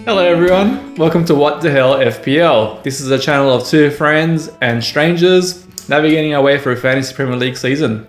Hello everyone, welcome to What the Hell FPL. This is a channel of two friends and strangers navigating our way through Fantasy Premier League season.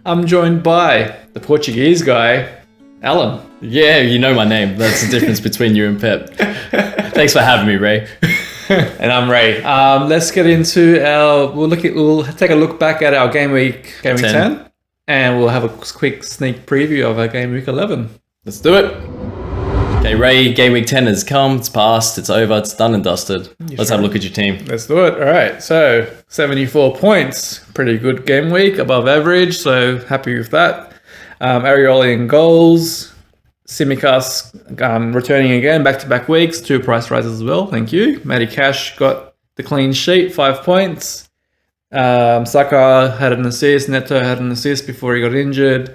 I'm joined by the Portuguese guy, Alan. Yeah, you know my name. That's the difference between you and Pep. Thanks for having me, Ray. And I'm Ray. Let's get into our. We'll take a look back at our game week 10, and we'll have a quick sneak preview of our game week 11. Let's do it. Okay, Ray, game week 10 has come. It's passed. It's over. It's done and dusted. Let's have a look at your team. Let's do it. All right. So 74 points. Pretty good game week, above average. So happy with that. Arioli in goals. Simicas returning again, back-to-back weeks, 2 price rises as well. Thank you. Matty Cash got the clean sheet, 5 points. Saka had an assist. Neto had an assist before he got injured.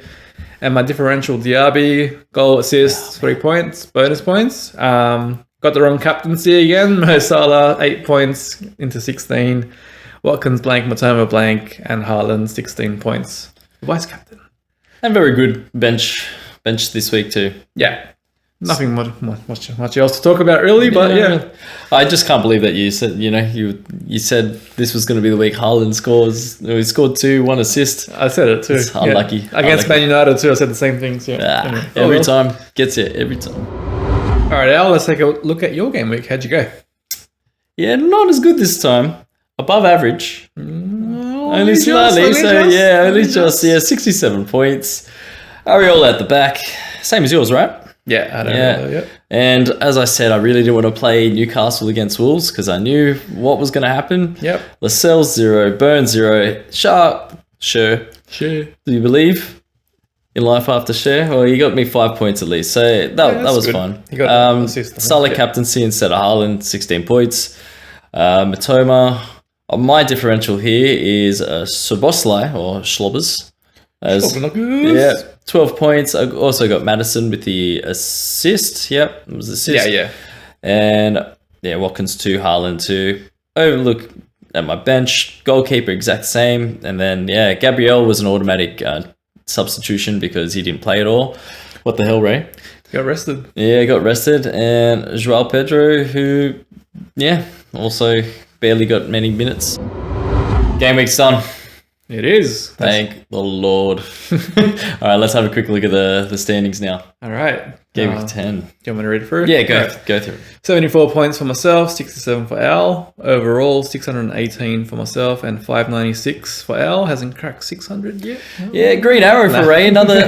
And my differential, Diaby, goal, assist, 3 points, bonus points. Got the wrong captaincy again. Mo Salah, 8 points into 16. Watkins blank, Matoma blank, and Haaland, 16 points. Vice captain. And very good bench this week too. Yeah. Nothing much else to talk about really, but yeah. I just can't believe that you said, you said this was going to be the week Haaland scores. He scored 2, 1 assist. I said it too. It's unlucky. Against Man United too, I said the same things. Yeah. Anyway. Every time. Gets you every time. All right, Al, let's take a look at your game week. How'd you go? Yeah, not as good this time. Above average. Only slightly. Only just 67 points. Ariel at the back. Same as yours, right? Yeah, I don't know. Yeah. And as I said, I really didn't want to play Newcastle against Wolves because I knew what was going to happen. Yep. Lascelles 0, Burns 0, Sharp, sure. Do you believe in life after share? Well, he got me 5 points at least, so that was fun. He got assist. Salah captaincy instead of Haaland, 16 points. Matoma. My differential here is Soboslai or Schlobbers. 12 points. I also got Madison with the assist. Yep, it was assist. Yeah. And Watkins 2, Haaland 2. Look at my bench. Goalkeeper exact same. And then Gabriel was an automatic substitution because he didn't play at all. What the hell, Ray? Got rested. Yeah, got rested. And Joao Pedro, who also barely got many minutes. Game week's done. It is. Thank the Lord. All right, let's have a quick look at the standings now. All right. Game week 10. Do you want me to read it through? Yeah, go through it. 74 points for myself, 67 for Al. Overall, 618 for myself and 596 for Al. Hasn't cracked 600 yet. Yeah, green arrow for Ray. Another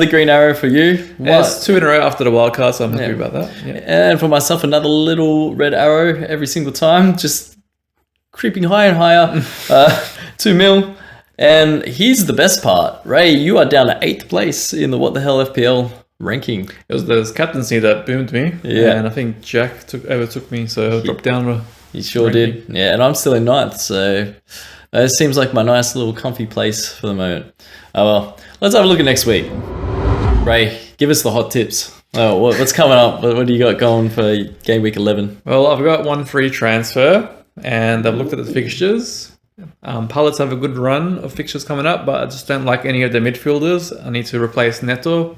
green arrow for you. It's 2 in a row after the wild card, so I'm happy about that. Yeah. And for myself, another little red arrow every single time. Just creeping higher and higher. 2 mil. And here's the best part. Ray, you are down to 8th place in the What the Hell FPL ranking. It was the captaincy that boomed me. Yeah. And I think Jack overtook me, so I dropped down. He sure did. Yeah, and I'm still in 9th, so it seems like my nice little comfy place for the moment. Oh well, let's have a look at next week. Ray, give us the hot tips. Oh, what's coming up? What do you got going for game week 11? Well, I've got 1 free transfer, and I've looked at the fixtures. Pallets have a good run of fixtures coming up, but I just don't like any of their midfielders. I need to replace Neto.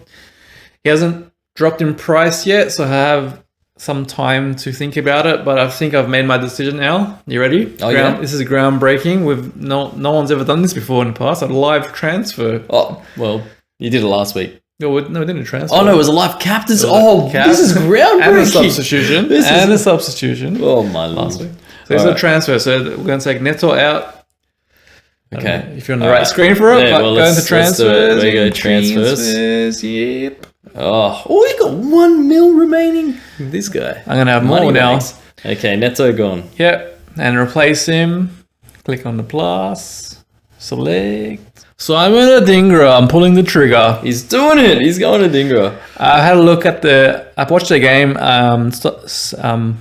He hasn't dropped in price yet, so I have some time to think about it, but I think I've made my decision now. You ready? Oh, yeah. This is groundbreaking. No one's ever done this before in the past. A live transfer. Oh, well, you did it last week. No, we didn't transfer. Oh, no, it was a live captain's. This is groundbreaking. And a substitution. A substitution. Oh, my last Lord. week. So it's a transfer. So we're going to take Neto out. Okay. If you're on the right screen for it, go into transfers. There you go, transfers. Yep. Oh, we got 1 mil remaining. This guy. I'm going to have more now. Okay, Neto gone. Yep. And replace him. Click on the plus. Select. Simon Adingra. I'm pulling the trigger. He's doing it. He's going to Dingra. I had a look at I watched the game.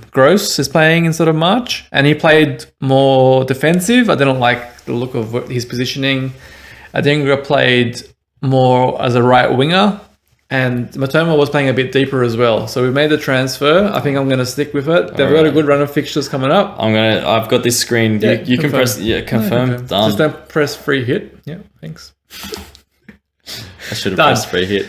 Gross is playing instead of March, and he played more defensive. I didn't like the look of his positioning. Adingra played more as a right winger, and Matoma was playing a bit deeper as well. So we made the transfer. I think I'm going to stick with it. They've got a good run of fixtures coming up. I've got this screen. Yeah, you can press. Yeah, confirm. Done. Just don't press free hit. Yeah, thanks. I should have pressed free hit.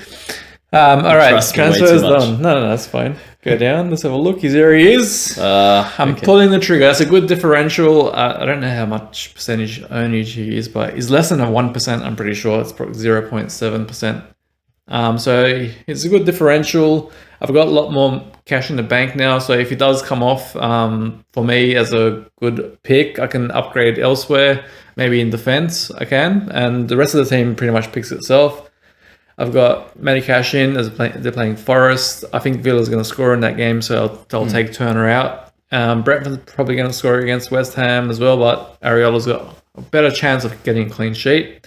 All right, transfer is done. No, that's fine. Go down. Let's have a look. There he is. I'm Okay. pulling the trigger. That's a good differential. I don't know how much percentage ownage he is, but he's less than a 1%. I'm pretty sure it's probably 0.7%. So it's a good differential. I've got a lot more cash in the bank now. So if he does come off, for me as a good pick, I can upgrade elsewhere. Maybe in defense, I can, and the rest of the team pretty much picks itself. I've got Matty Cash in as they're playing Forest. I think Villa's going to score in that game, so I'll take Turner out. Brentford's probably going to score against West Ham as well, but Ariola's got a better chance of getting a clean sheet.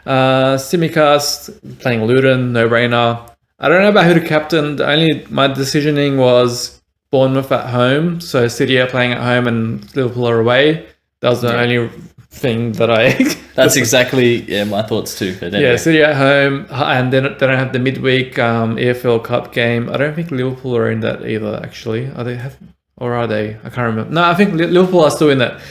Simicast playing Luton, no brainer. I don't know about who to captain. My decisioning was Bournemouth at home, so City are playing at home and Liverpool are away. That was the only thing that I. That's exactly my thoughts too. But anyway. Yeah, City at home, and then they don't have the midweek EFL Cup game. I don't think Liverpool are in that either. Actually, are they or are they? I can't remember. No, I think Liverpool are still in that.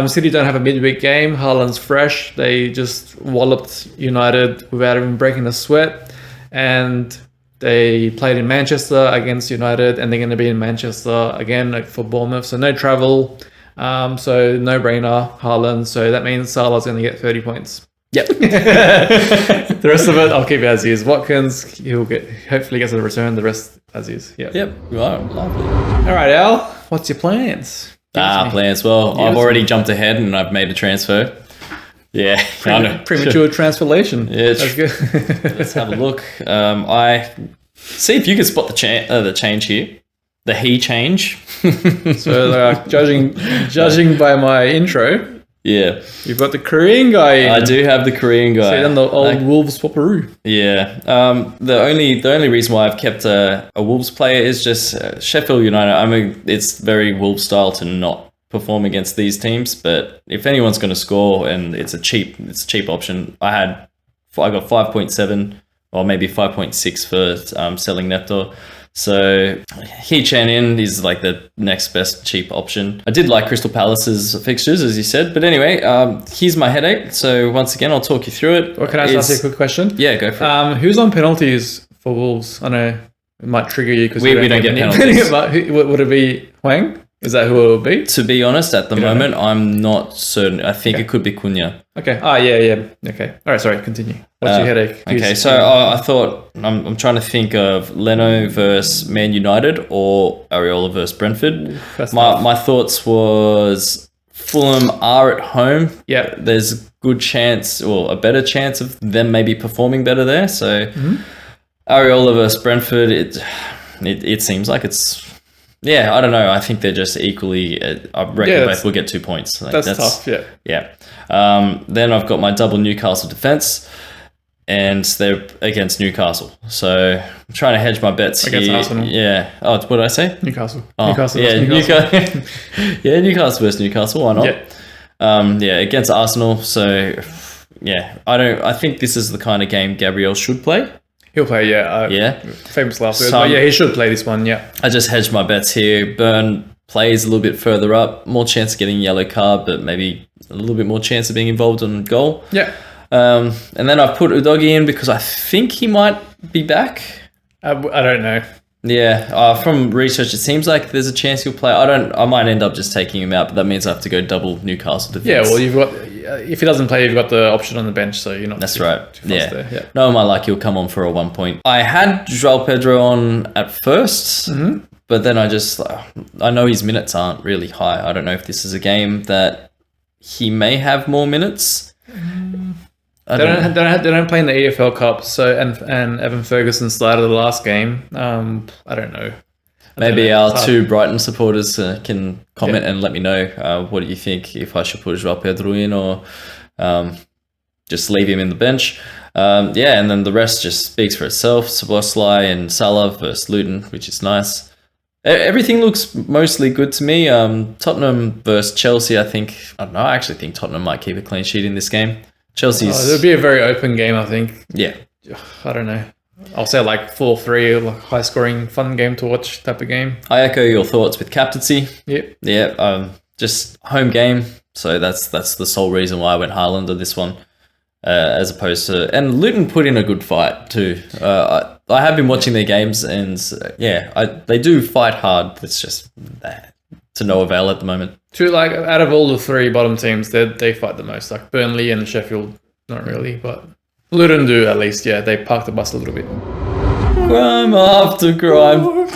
City don't have a midweek game. Haaland's fresh. They just walloped United without even breaking a sweat, and they played in Manchester against United, and they're going to be in Manchester again for Bournemouth. So no travel. So no brainer, Haaland. So that means Salah's going to get 30 points. Yep. The rest of it, I'll keep as is. Watkins, hopefully gets a return. The rest as is. Yep. Wow, lovely. All right, Al. What's your plans? Plans. Well, I've already jumped ahead and I've made a transfer. Yeah, I know. Premature transformation. Yeah, That's good. Let's have a look. I see if you can spot the change here. The he change. So judging by my intro, yeah, you've got the Korean guy in. I do have the Korean guy. So then the old Wolves swapperoo. Yeah. The only reason why I've kept a Wolves player is just Sheffield United. I mean, it's very Wolves style to not perform against these teams, but if anyone's going to score and it's a cheap option, I got 5.7 or maybe 5.6 for selling Neto. So He Chen in is like the next best cheap option. I did like Crystal Palace's fixtures, as you said. But anyway, here's my headache. So once again, I'll talk you through it. Or can I ask you a quick question? Yeah, go for it. Who's on penalties for Wolves? I know it might trigger you because we don't get penalties. But would it be Huang? Is that who it would be? To be honest, at the moment, I'm not certain. I think it could be Cunha. Okay. Yeah. Okay. All right. Sorry. Continue. What's your headache? Okay. So I thought I'm trying to think of Leno versus Man United or Areola versus Brentford. My thoughts was Fulham are at home. Yeah. There's a good chance or a better chance of them maybe performing better there. So Areola versus Brentford, it seems like it's. Yeah, I don't know. I think they're just equally. I reckon both will get 2 points. That's tough. Yeah. Yeah. Then I've got my double Newcastle defense, and they're against Newcastle. So I'm trying to hedge my bets against here. Arsenal. Yeah. Oh, what did I say? Newcastle. Newcastle. Yeah, Newcastle versus Newcastle. Why not? Yeah. Against Arsenal. So yeah, I think this is the kind of game Gabriel should play. He'll play, yeah. Famous last words. But yeah, he should play this one, yeah. I just hedged my bets here. Burn plays a little bit further up. More chance of getting a yellow card, but maybe a little bit more chance of being involved on goal. Yeah. And then I've put Udogi in because I think he might be back. I don't know. Yeah. From research, it seems like there's a chance he'll play. I might end up just taking him out, but that means I have to go double Newcastle defense. Yeah, well, you've got... If he doesn't play, you've got the option on the bench, so you're not. That's right. Yeah. There. No one might like he'll come on for a 1 point. I had João Pedro on at first, but then I know his minutes aren't really high. I don't know if this is a game that he may have more minutes. They don't play in the EFL Cup, so and Evan Ferguson started the last game. I don't know. Maybe our two Brighton supporters can comment and let me know what do you think, if I should put João Pedro in or just leave him in the bench. And then the rest just speaks for itself. Szoboszlai and Salah versus Luton, which is nice. Everything looks mostly good to me. Tottenham versus Chelsea, I actually think Tottenham might keep a clean sheet in this game. Chelsea's... it'll be a very open game, I think. Yeah. I don't know. I'll say like 4-3, like high scoring, fun game to watch type of game. I echo your thoughts with captaincy. Yep. Yeah. Just home game. So that's the sole reason why I went Haaland on this one, as opposed to, and Luton put in a good fight too. I have been watching their games, and they do fight hard. It's just to no avail at the moment. Like out of all the three bottom teams, they fight the most. Like Burnley and Sheffield, not really, but Luton do at least. Yeah, they park the bus a little bit. Grime after grime.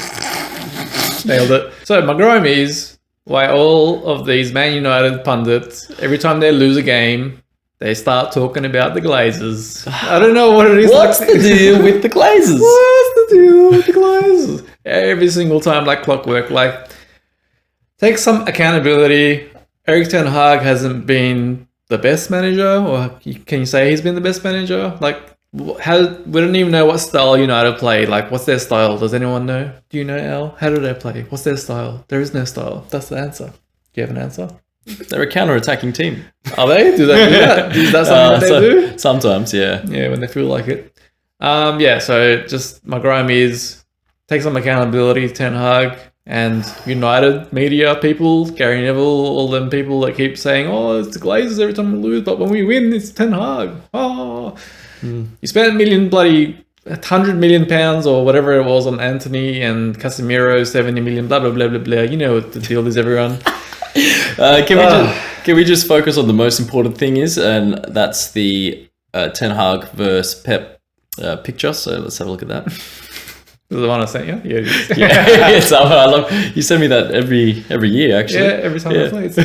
Nailed it. So my grime is why all of these Man United pundits, every time they lose a game, they start talking about the Glazers. I don't know what it is. What's the deal with the Glazers? What's the deal with the Glazers? Every single time, like clockwork. Like, take some accountability. Erik ten Hag hasn't been the best manager, or can you say he's been the best manager? Like, we don't even know what style United play. Like, what's their style? Does anyone know? Do you know, Al? How do they play? What's their style? There is no style. That's the answer. Do you have an answer? They're a counter-attacking team. Are they? Do they do that? Is that something they do? Sometimes, yeah. Yeah, when they feel like it. So just my grime is take some accountability, Ten Hag, and United media people, Gary Neville, all them people that keep saying, oh, it's the Glazers every time we lose, but when we win, it's Ten Hag. Oh. You spent £100 million or whatever it was on Anthony and Casemiro, 70 million, blah, blah, blah, blah, blah. You know what the deal is, everyone. Can we just focus on the most important thing is, and that's the Ten Hag versus Pep picture. So let's have a look at that. The one I sent you? Yeah. Yes, I love. You send me that every year, actually. Yeah, every time I play. It's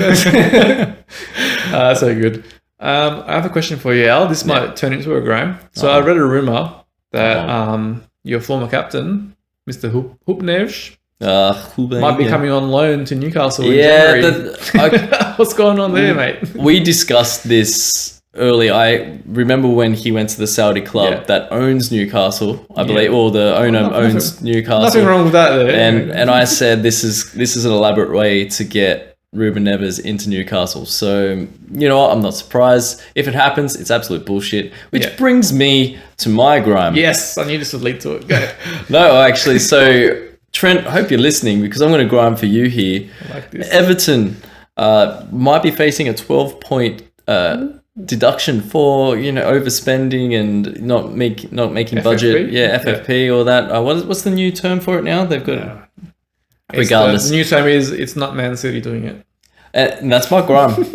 so good. I have a question for you, Al. This might turn into a grime. So I read a rumor that your former captain, Mr. Hupnev, might be coming on loan to Newcastle in January. What's going on there, mate? We discussed this early. I remember when he went to the Saudi club that owns Newcastle, I believe, or the owner owns Newcastle. Nothing wrong with that there. And I said this is an elaborate way to get Ruben Neves into Newcastle. So, you know what? I'm not surprised. If it happens, it's absolute bullshit. Which brings me to my grime. Yes, I knew this would lead to it. Go. No, actually, so Trent, I hope you're listening because I'm going to grime for you here. I like this. Everton might be facing a 12-point deduction for overspending and not making FFP? budget. Yeah, FFP or that. What's the new term for it now? They've got regardless. The new term is it's not Man City doing it. And that's my grime.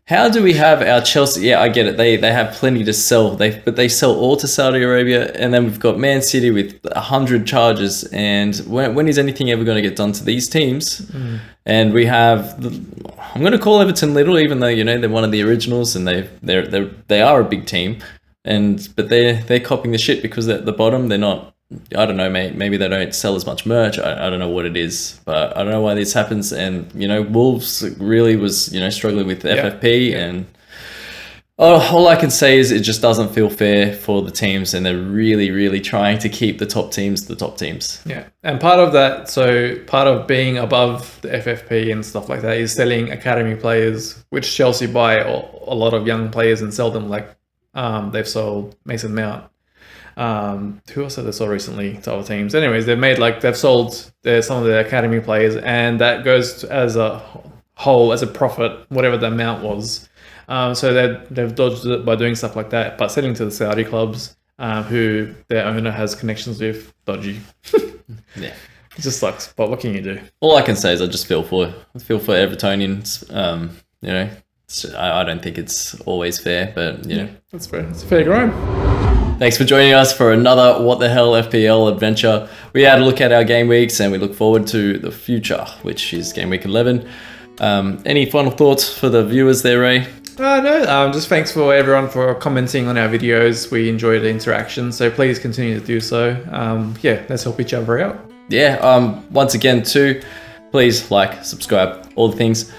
How do we have our Chelsea? Yeah, I get it. They have plenty to sell. But they sell all to Saudi Arabia, and then we've got Man City with 100 charges. And when is anything ever going to get done to these teams? And we have I'm going to call Everton little, even though they're one of the originals and they are a big team. But they're copying the shit because they're at the bottom. They're not. I don't know, mate. Maybe they don't sell as much merch. I don't know what it is, but I don't know why this happens. And Wolves really was struggling with the FFP, and all I can say is it just doesn't feel fair for the teams, and they're really, really trying to keep the top teams. Yeah, and part of that, so part of being above the FFP and stuff like that is selling academy players, which Chelsea buy a lot of young players and sell them. Like they've sold Mason Mount. Who else have they sold recently to other teams? Anyways, they've sold some of their academy players, and that goes as a whole, as a profit, whatever the amount was. So they've dodged it by doing stuff like that, but selling to the Saudi clubs, who their owner has connections with, dodgy. Yeah, it just sucks. But what can you do? All I can say is I just feel for Evertonians. I don't think it's always fair, but that's fair. It's a fair grime. Thanks for joining us for another What the Hell FPL adventure. We had a look at our game weeks and we look forward to the future, which is game week 11. Any final thoughts for the viewers there, Ray? No, just thanks for everyone for commenting on our videos. We enjoy the interaction, so please continue to do so. Let's help each other out. Yeah, once again too, please like, subscribe, all the things.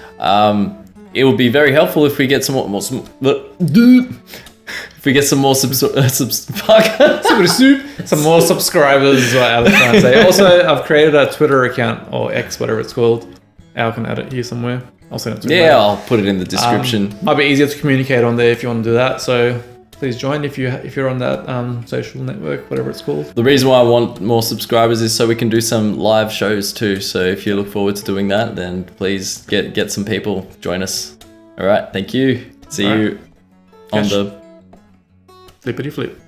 It would be very helpful if we get some more if we get some more some more subscribers is what I was trying to say. Also, I've created a Twitter account, or X, whatever it's called. Al can add it here somewhere. I'll send it to you. Yeah, I'll put it in the description. Might be easier to communicate on there if you want to do that. So please join if you're on that social network, whatever it's called. The reason why I want more subscribers is so we can do some live shows too. So if you look forward to doing that, then please get some people, join us. All right, thank you. See you on the flippity flip.